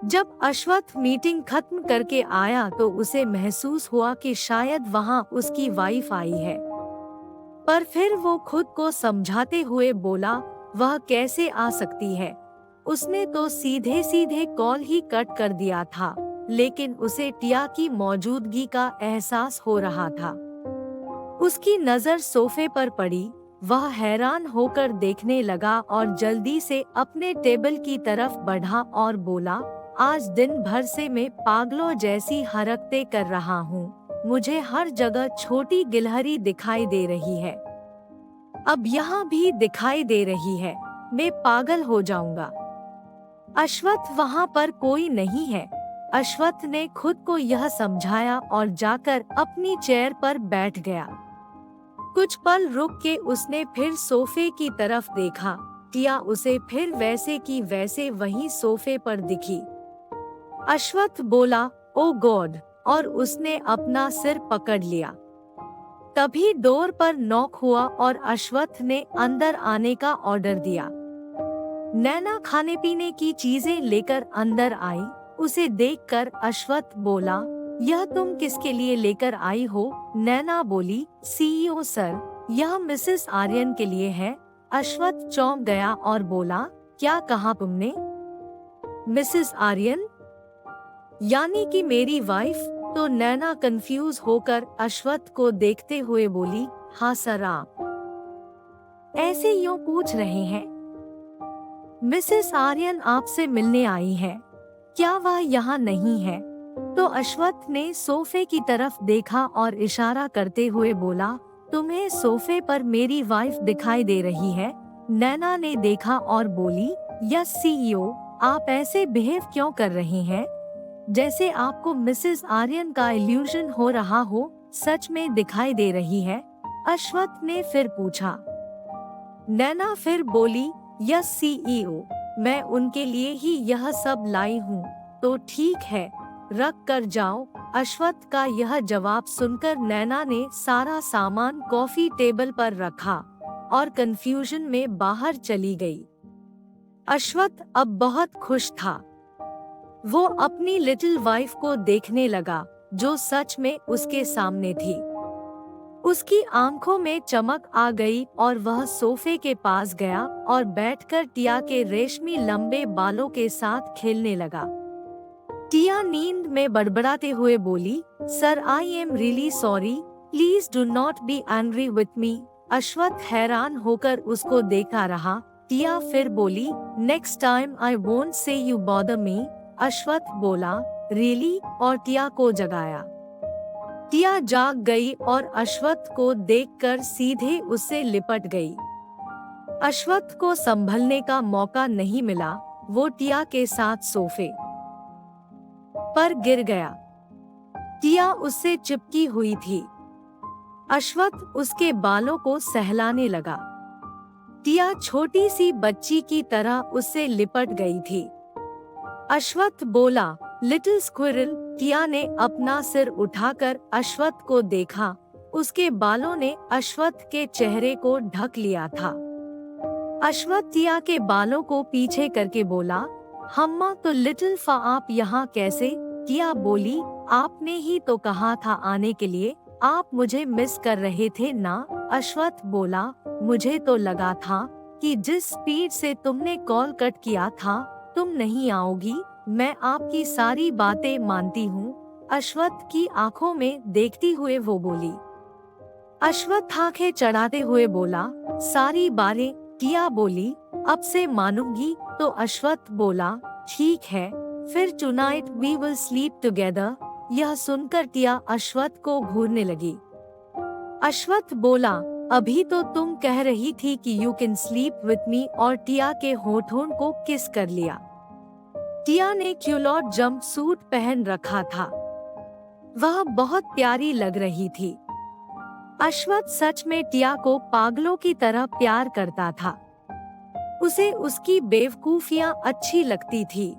जब अश्वत्थ मीटिंग खत्म करके आया तो उसे महसूस हुआ कि शायद वहां उसकी वाइफ आई है, पर फिर वो खुद को समझाते हुए बोला, वह कैसे आ सकती है? उसने तो सीधे सीधे कॉल ही कट कर दिया था, लेकिन उसे टिया की मौजूदगी का एहसास हो रहा था। उसकी नजर सोफे पर पड़ी, वह हैरान होकर देखने लगा और जल्दी से अपने टेबल की तरफ बढ़ा और बोला, आज दिन भर से मैं पागलों जैसी हरकतें कर रहा हूँ। मुझे हर जगह छोटी गिलहरी दिखाई दे रही है, अब यहाँ भी दिखाई दे रही है। मैं पागल हो जाऊंगा। अश्वत्थ वहाँ पर कोई नहीं है। अश्वत्थ ने खुद को यह समझाया और जाकर अपनी चेयर पर बैठ गया। कुछ पल रुक के उसने फिर सोफे की तरफ देखा। टिया उसे फिर वैसे की वैसे वहीं सोफे पर दिखी। अश्वत्थ बोला, ओ गॉड, और उसने अपना सिर पकड़ लिया। तभी डोर पर नॉक हुआ और अश्वत्थ ने अंदर आने का ऑर्डर दिया। नैना खाने पीने की चीजें लेकर अंदर आई। उसे देखकर अश्वत्थ बोला, यह तुम किसके लिए लेकर आई हो? नैना बोली, सीईओ सर, यह मिसेस आर्यन के लिए है। अश्वत्थ चौंक गया और बोला, क्या कहा तुमने? मिसेस आर्यन? यानी कि मेरी वाइफ? तो नैना कंफ्यूज होकर अश्वत्थ को देखते हुए बोली, हाँ सर, आप ऐसे यूं पूछ रहे हैं? मिसेस आर्यन आपसे मिलने आई है, क्या वह यहाँ नहीं है? तो अश्वत्थ ने सोफे की तरफ देखा और इशारा करते हुए बोला, तुम्हें सोफे पर मेरी वाइफ दिखाई दे रही है? नैना ने देखा और बोली, यस सीईओ, आप ऐसे बिहेव क्यों कर रहे हैं, जैसे आपको मिसेस आर्यन का इल्यूजन हो रहा हो? सच में दिखाई दे रही है? अश्वत्थ ने फिर पूछा। नैना फिर बोली, यस सीईओ, मैं उनके लिए ही यह सब लाई हूँ। तो ठीक है, रख कर जाओ। अश्वत्थ का यह जवाब सुनकर नैना ने सारा सामान कॉफी टेबल पर रखा और कंफ्यूजन में बाहर चली गई। अश्वत्थ अब बहुत खुश था। वो अपनी लिटिल वाइफ को देखने लगा, जो सच में उसके सामने थी। उसकी आंखों में चमक आ गई और वह सोफे के पास गया और बैठकर टिया के रेशमी लंबे बालों के साथ खेलने लगा। टिया नींद में बड़बड़ाते हुए बोली, sir, I am really sorry, please do not be angry with me. Ashwath हैरान होकर उसको देखा रहा। टिया फिर बोली, next time I won't say you bother me. Ashwath बोला, रियली, और टिया को जगाया। टिया जाग गई और अश्वत्थ को देखकर सीधे उससे लिपट गई। अश्वत्थ को संभलने का मौका नहीं मिला। वो टिया के साथ सोफे पर गिर गया। टिया उससे चिपकी हुई थी। अश्वत्थ उसके बालों को सहलाने लगा। टिया छोटी सी बच्ची की तरह उससे लिपट गई थी। अश्वत्थ बोला, लिटिल स्क्विरल। टिया ने अपना सिर उठाकर अश्वत्थ को देखा। उसके बालों ने अश्वत्थ के चेहरे को ढक लिया था। अश्वत्थ टिया के बालों को पीछे करके बोला, हम्मा, तो लिटिल फा आप यहाँ कैसे? टिया बोली, आपने ही तो कहा था आने के लिए, आप मुझे मिस कर रहे थे ना? अश्वत्थ बोला, मुझे तो लगा था कि जिस स्पीड से तुमने कॉल कट किया था, तुम नहीं आओगी। मैं आपकी सारी बातें मानती हूँ। अश्वत्थ की आंखों में देखती हुए वो बोली। अश्वत्थ आंखें चढ़ाते हुए बोला, सारी बातें? टिया बोली, अब से मानूंगी। तो अश्वत्थ बोला, ठीक है, फिर tonight we will sleep together. यह सुनकर टिया अश्वत्थ को घूरने लगी। अश्वत्थ बोला, अभी तो तुम कह रही थी कि you can sleep with me, और टिया के होठों को किस कर लिया। टिया ने क्यूलॉट जंप सूट पहन रखा था। वह बहुत प्यारी लग रही थी। अश्वत्थ सच में टिया को पागलों की तरह प्यार करता था। उसे उसकी बेवकूफियां अच्छी लगती थी।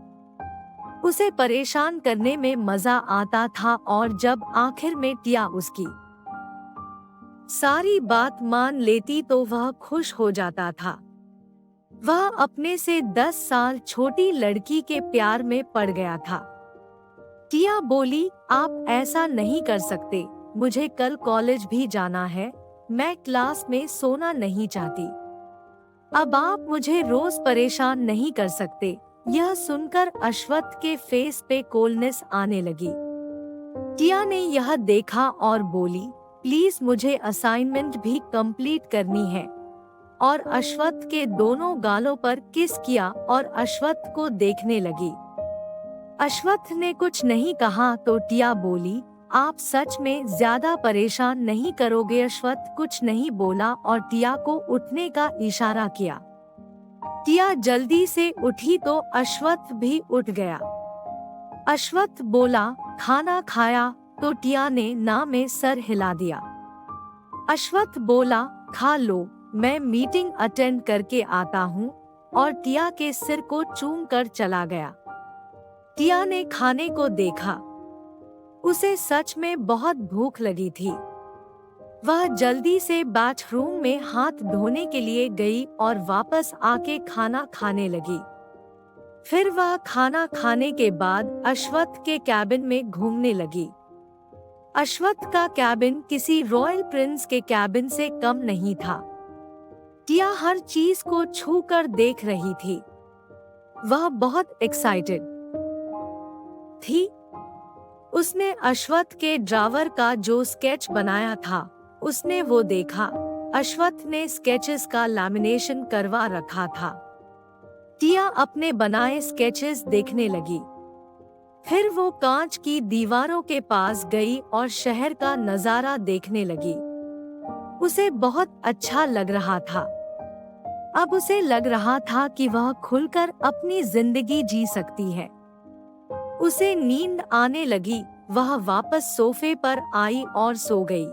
उसे परेशान करने में मजा आता था और जब आखिर में टिया उसकी सारी बात मान लेती तो वह खुश हो जाता था। वह अपने से 10 साल छोटी लड़की के प्यार में पड़ गया था। टिया बोली, आप ऐसा नहीं कर सकते, मुझे कल कॉलेज भी जाना है, मैं क्लास में सोना नहीं चाहती। अब आप मुझे रोज परेशान नहीं कर सकते। यह सुनकर अश्वत्थ के फेस पे कोल्डनेस आने लगी। टिया ने यह देखा और बोली, प्लीज मुझे असाइनमेंट भी कंप्लीट करनी है। और अश्वत्थ के दोनों गालों पर किस किया और अश्वत्थ को देखने लगी। अश्वत्थ ने कुछ नहीं कहा तो टिया बोली, आप सच में ज्यादा परेशान नहीं करोगे? अश्वत्थ कुछ नहीं बोला और टिया को उठने का इशारा किया। टिया जल्दी से उठी तो अश्वत्थ भी उठ गया। अश्वत्थ बोला, खाना खाया? तो टिया ने ना में सर हिला दिया। अश्वत्थ बोला, खा लो, मैं मीटिंग अटेंड करके आता हूँ, और टिया के सिर को चूम कर चला गया। टिया ने खाने को देखा। उसे सच में बहुत भूख लगी थी। वह जल्दी से बाथरूम में हाथ धोने के लिए गई और वापस आके खाना खाने लगी। फिर वह खाना खाने के बाद अश्वत्थ के कैबिन में घूमने लगी। अश्वत्थ का कैबिन किसी रॉयल प्रिंस के कैबिन से कम नहीं था। टिया हर चीज को छू कर देख रही थी। वह बहुत एक्साइटेड थी। उसने अश्वत्थ के ड्रावर का जो स्केच बनाया था, उसने वो देखा। अश्वत्थ ने स्केचेस का लैमिनेशन करवा रखा था। टिया अपने बनाए स्केचेस देखने लगी। फिर वो कांच की दीवारों के पास गई और शहर का नजारा देखने लगी। उसे बहुत अच्छा लग रहा था। अब उसे लग रहा था कि वह खुलकर अपनी जिंदगी जी सकती है। उसे नींद आने लगी। वह वापस सोफे पर आई और सो गई।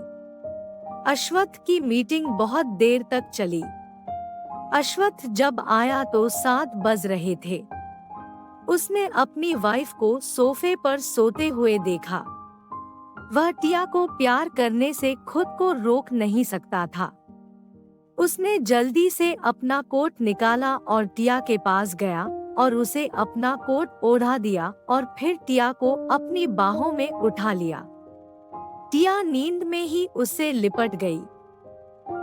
अश्वत्थ की मीटिंग बहुत देर तक चली। अश्वत्थ जब आया तो 7 बज रहे थे। उसने अपनी वाइफ को सोफे पर सोते हुए देखा। वह टिया को प्यार करने से खुद को रोक नहीं सकता था। उसने जल्दी से अपना कोट निकाला और टिया के पास गया और उसे अपना कोट ओढ़ा दिया और फिर टिया को अपनी बाहों में उठा लिया। टिया नींद में ही उससे लिपट गई।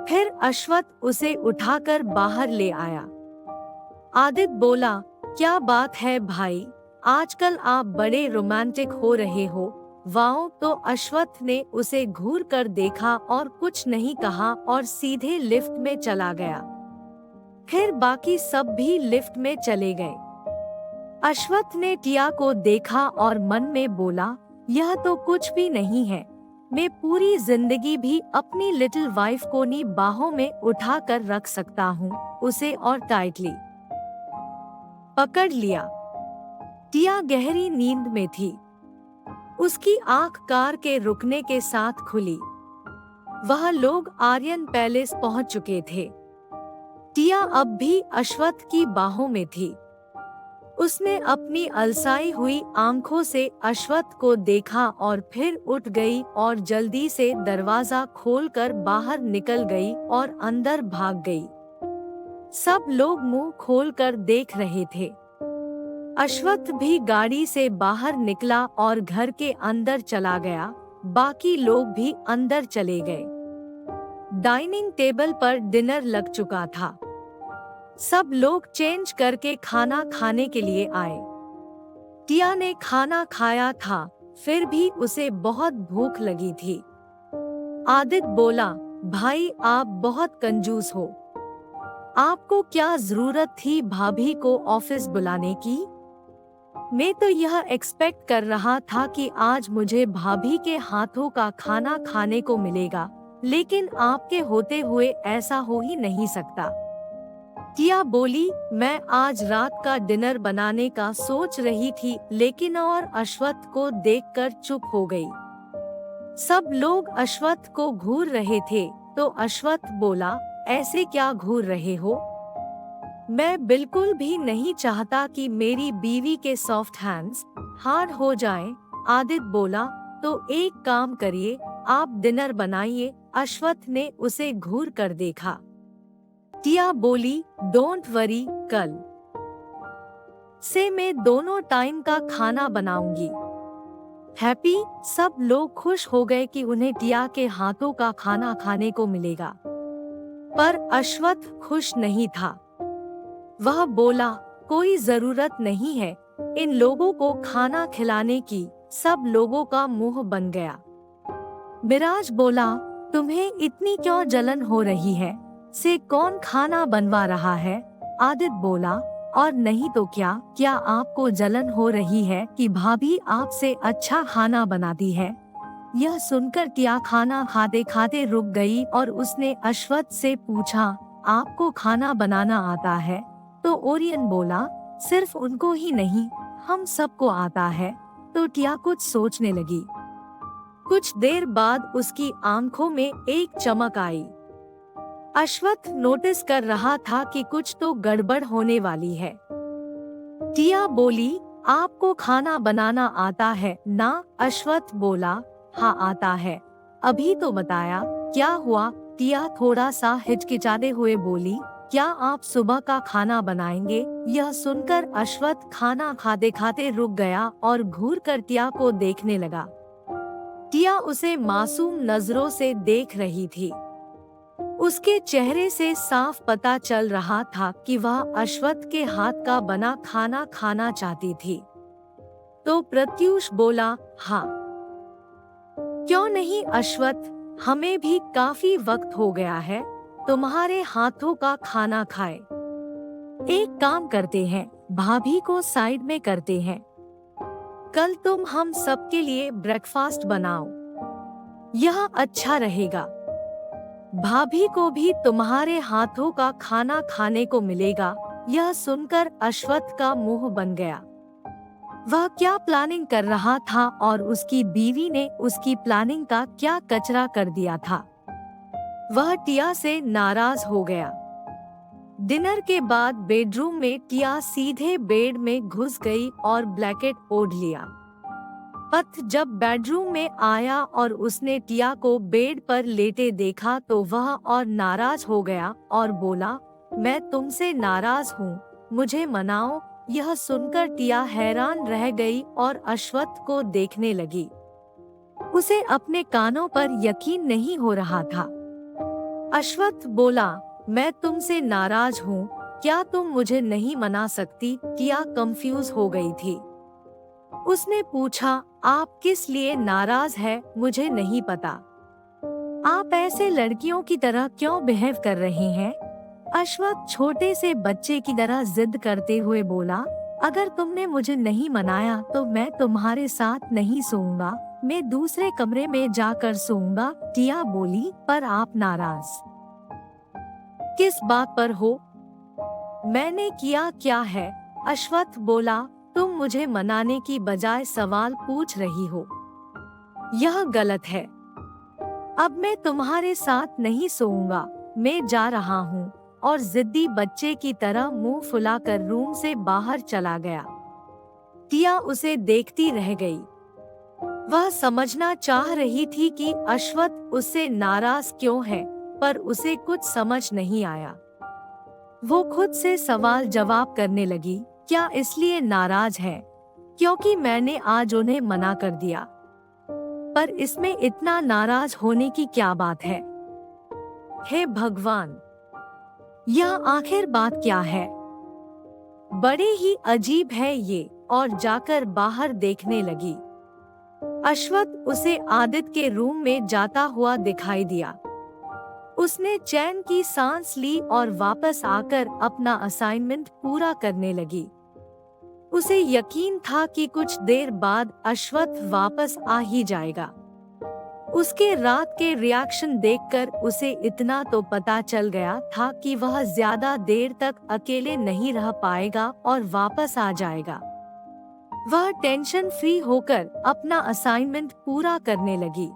फिर अश्वत्थ उसे उठाकर बाहर ले आया। आदित्य बोला, क्या बात है भाई, आजकल आप बड़े रोमांटिक हो रहे हो। वाओ। तो अश्वत्थ ने उसे घूर कर देखा और कुछ नहीं कहा और सीधे लिफ्ट में चला गया। फिर बाकी सब भी लिफ्ट में चले गए। अश्वत्थ ने टिया को देखा और मन में बोला, यह तो कुछ भी नहीं है। मैं पूरी जिंदगी भी अपनी लिटिल वाइफ को नी बाहों में उठा कर रख सकता हूँ, उसे और टाइटली पकड़ लिया। टिया गहरी नींद में थी। उसकी आंख कार के रुकने के साथ खुली। वह लोग आर्यन पैलेस पहुंच चुके थे। टिया अब भी अश्वत्थ की बाहों में थी। उसने अपनी अलसाई हुई आंखों से अश्वत्थ को देखा और फिर उठ गई और जल्दी से दरवाजा खोलकर बाहर निकल गई और अंदर भाग गई। सब लोग मुंह खोलकर देख रहे थे। अश्वत्थ भी गाड़ी से बाहर निकला और घर के अंदर चला गया। बाकी लोग भी अंदर चले गए। डाइनिंग टेबल पर डिनर लग चुका था। सब लोग चेंज करके खाना खाने के लिए आए। टिया ने खाना खाया था, फिर भी उसे बहुत भूख लगी थी। आदित्य बोला, भाई आप बहुत कंजूस हो। आपको क्या जरूरत थी भाभी को ऑफिस बुलाने की? मैं तो यह एक्सपेक्ट कर रहा था कि आज मुझे भाभी के हाथों का खाना खाने को मिलेगा, लेकिन आपके होते हुए ऐसा हो ही नहीं सकता। टिया बोली, मैं आज रात का डिनर बनाने का सोच रही थी, लेकिन और अश्वत्थ को देखकर चुप हो गई। सब लोग अश्वत्थ को घूर रहे थे, तो अश्वत्थ बोला, ऐसे क्या घूर रहे हो? मैं बिल्कुल भी नहीं चाहता कि मेरी बीवी के सॉफ्ट हैंड्स हार्ड हो जाएं। आदित्य बोला, तो एक काम करिए, आप डिनर बनाइए। अश्वत्थ ने उसे घूर कर देखा। टिया बोली, डोंट वरी, कल से मैं दोनों टाइम का खाना बनाऊंगी। हैप्पी, सब लोग खुश हो गए कि उन्हें टिया के हाथों का खाना खाने को मिलेगा। पर अश्वत्थ खुश नहीं था। वह बोला, कोई जरूरत नहीं है इन लोगों को खाना खिलाने की। सब लोगों का मुंह बन गया। मिराज बोला, तुम्हें इतनी क्यों जलन हो रही है? से कौन खाना बनवा रहा है? आदित्य बोला, और नहीं तो क्या आपको जलन हो रही है कि भाभी आपसे अच्छा खाना बनाती है? यह सुनकर टिया खाना खाते खाते रुक गई और उसने अश्वत्थ से पूछा, आपको खाना बनाना आता है? तो ओरियन बोला, सिर्फ उनको ही नहीं, हम सबको आता है। तो टिया कुछ सोचने लगी। कुछ देर बाद उसकी आंखों में एक चमक आई। अश्वत्थ नोटिस कर रहा था कि कुछ तो गड़बड़ होने वाली है। टिया बोली, आपको खाना बनाना आता है ना? अश्वत्थ बोला, हाँ आता है। अभी तो बताया, क्या हुआ? टिया थोड़ा सा हिचकिचाते हुए बोली, क्या आप सुबह का खाना बनाएंगे? यह सुनकर अश्वत्थ खाना खाते खाते रुक गया और घूर कर टिया को देखने लगा। टिया उसे मासूम नजरों से देख रही थी। उसके चेहरे से साफ पता चल रहा था कि वह अश्वत्थ के हाथ का बना खाना खाना चाहती थी। तो प्रत्यूष बोला, हाँ क्यों नहीं अश्वत्थ, हमें भी काफी वक्त हो गया है तुम्हारे हाथों का खाना खाए। एक काम करते हैं, भाभी को साइड में करते हैं। कल तुम हम सबके लिए ब्रेकफास्ट बनाओ, यह अच्छा रहेगा। भाभी को भी तुम्हारे हाथों का खाना खाने को मिलेगा। यह सुनकर अश्वत्थ का मुंह बन गया। वह क्या प्लानिंग कर रहा था और उसकी बीवी ने उसकी प्लानिंग का क्या कचरा कर दिया था। वह टिया से नाराज हो गया। डिनर के बाद बेडरूम में टिया सीधे बेड में घुस गई और ब्लैंकेट ओढ़ लिया। पथ जब बेडरूम में आया और उसने टिया को बेड पर लेटे देखा तो वह और नाराज हो गया और बोला, मैं तुमसे नाराज हूँ, मुझे मनाओ। यह सुनकर टिया हैरान रह गई और अश्वत्थ को देखने लगी। उसे अपने कानों पर यकीन नहीं हो रहा था। अश्वत्थ बोला, मैं तुमसे नाराज हूँ, क्या तुम मुझे नहीं मना सकती? टिया कंफ्यूज हो गई थी। उसने पूछा, आप किस लिए नाराज है? मुझे नहीं पता। आप ऐसे लड़कियों की तरह क्यों बिहेव कर रहे हैं? अश्वत्थ छोटे से बच्चे की तरह जिद करते हुए बोला, अगर तुमने मुझे नहीं मनाया तो मैं तुम्हारे साथ नहीं सोऊंगा, मैं दूसरे कमरे में जाकर सोऊंगा। टिया बोली, पर आप नाराज किस बात पर हो? मैंने किया क्या है? अश्वत्थ बोला, तुम मुझे मनाने की बजाय सवाल पूछ रही हो, यह गलत है। अब मैं तुम्हारे साथ नहीं सोऊंगा, मैं जा रहा हूँ। और जिद्दी बच्चे की तरह मुंह फुलाकर रूम से बाहर चला गया। टिया उसे देखती रह गई। वह समझना चाह रही थी कि अश्वत्थ उससे नाराज क्यों है, पर उसे कुछ समझ नहीं आया। वो खुद से सवाल जवाब करने लगी, क्या इसलिए नाराज है क्योंकि मैंने आज उन्हें मना कर दिया? पर इसमें इतना नाराज होने की क्या बात है? हे भगवान, यह आखिर बात क्या है? बड़े ही अजीब है ये। और जाकर बाहर देखने लगी। अश्वत्थ उसे आदित्य के रूम में जाता हुआ दिखाई दिया। उसने चैन की सांस ली और वापस आकर अपना असाइनमेंट पूरा करने लगी। उसे यकीन था कि कुछ देर बाद अश्वत्थ वापस आ ही जाएगा। उसके रात के रिएक्शन देखकर उसे इतना तो पता चल गया था कि वह ज्यादा देर तक अकेले नहीं रह पाएगा और वापस आ जाएगा। वह टेंशन फ्री होकर अपना असाइनमेंट पूरा करने लगी।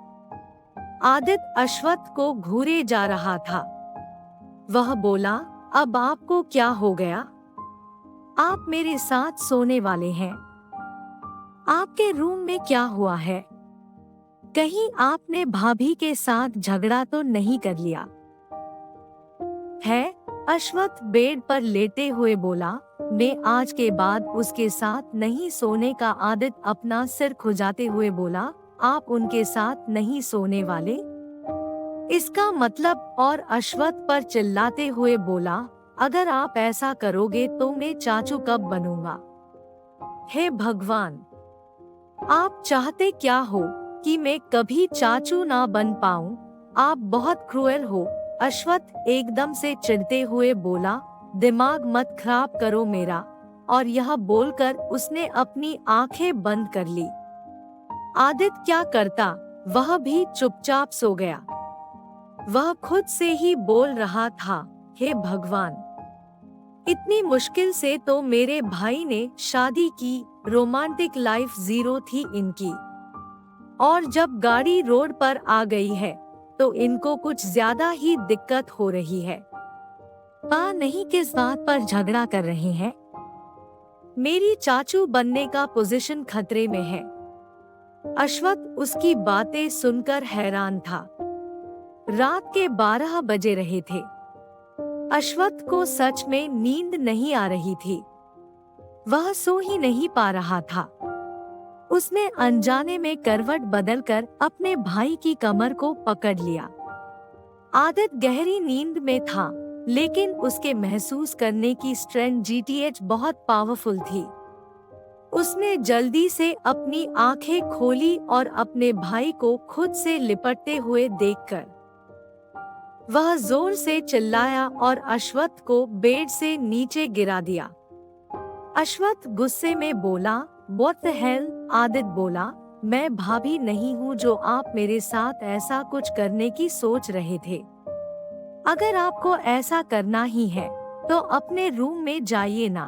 आदित्य अश्वत्थ को घूरे जा रहा था। वह बोला, अब आपको क्या हो गया? आप मेरे साथ सोने वाले हैं। आपके रूम में क्या हुआ है? कहीं आपने भाभी के साथ झगड़ा तो नहीं कर लिया है? अश्वत्थ बेड पर लेटे हुए बोला, मैं आज के बाद उसके साथ नहीं सोने का आदत। अपना सिर खुजाते हुए बोला, आप उनके साथ नहीं सोने वाले? इसका मतलब? और अश्वत्थ पर चिल्लाते हुए बोला, अगर आप ऐसा करोगे तो मैं चाचू कब बनूंगा? हे भगवान, आप चाहते क्या हो? कि मैं कभी चाचू ना बन पाऊं? आप बहुत क्रूएल हो। अश्वत्थ एकदम से चिढ़ते हुए बोला, दिमाग मत खराब करो मेरा। और यह बोलकर उसने अपनी आंखें बंद कर ली। आदित्य क्या करता, वह भी चुपचाप सो गया। वह खुद से ही बोल रहा था, हे भगवान, इतनी मुश्किल से तो मेरे भाई ने शादी की, रोमांटिक लाइफ जीरो थी इनकी। और जब गाड़ी रोड पर आ गई है तो इनको कुछ ज्यादा ही दिक्कत हो रही है। पता नहीं किस बात पर झगड़ा कर रहे हैं। मेरी चाचू बनने का पोजीशन खतरे में है। अश्वत्थ उसकी बातें सुनकर हैरान था। रात के 12 बजे रहे थे। अश्वत्थ को सच में नींद नहीं आ रही थी। वह सो ही नहीं पा रहा था। उसने अनजाने में करवट बदलकर अपने भाई की कमर को पकड़ लिया। आदित्य गहरी नींद में था, लेकिन उसके महसूस करने की स्ट्रेंथ जीटीएच बहुत पावरफुल थी। उसने जल्दी से अपनी आंखें खोली और अपने भाई को खुद से लिपटते हुए देखकर वह जोर से चिल्लाया और अश्वत्थ को बेड से नीचे गिरा दिया। अश्वत्थ गुस्से में बोला, What the hell? आदित्य बोला, मैं भाभी नहीं हूँ जो आप मेरे साथ ऐसा कुछ करने की सोच रहे थे। अगर आपको ऐसा करना ही है तो अपने रूम में जाइए ना।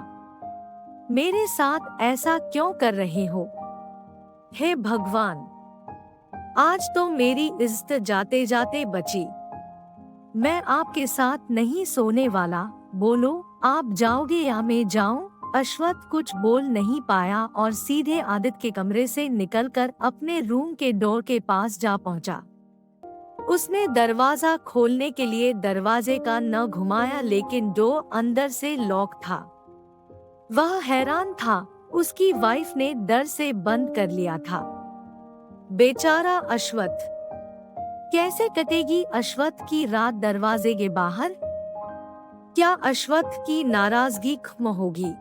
मेरे साथ ऐसा क्यों कर रहे हो? हे भगवान, आज तो मेरी इज्जत जाते जाते बची। मैं आपके साथ नहीं सोने वाला। बोलो, आप जाओगे या मैं जाऊं? अश्वत्थ कुछ बोल नहीं पाया और सीधे आदित्य के कमरे से निकलकर अपने रूम के डोर के पास जा पहुंचा। उसने दरवाजा खोलने के लिए दरवाजे का न घुमाया, लेकिन डोर अंदर से लॉक था। वह हैरान था, उसकी वाइफ ने डर से बंद कर लिया था। बेचारा अश्वत्थ, कैसे कटेगी अश्वत्थ की रात दरवाजे के बाहर? क्या अश्वत्थ की नाराजगी खत्म होगी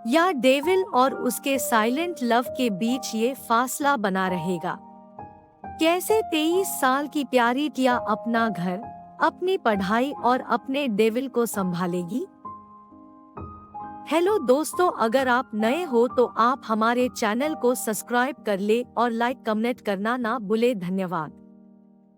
या डेविल और उसके साइलेंट लव के बीच ये फासला बना रहेगा? कैसे 23 साल की प्यारी टिया अपना घर, अपनी पढ़ाई और अपने डेविल को संभालेगी? हेलो दोस्तों, अगर आप नए हो तो आप हमारे चैनल को सब्सक्राइब कर ले और लाइक कमेंट करना ना भूले। धन्यवाद।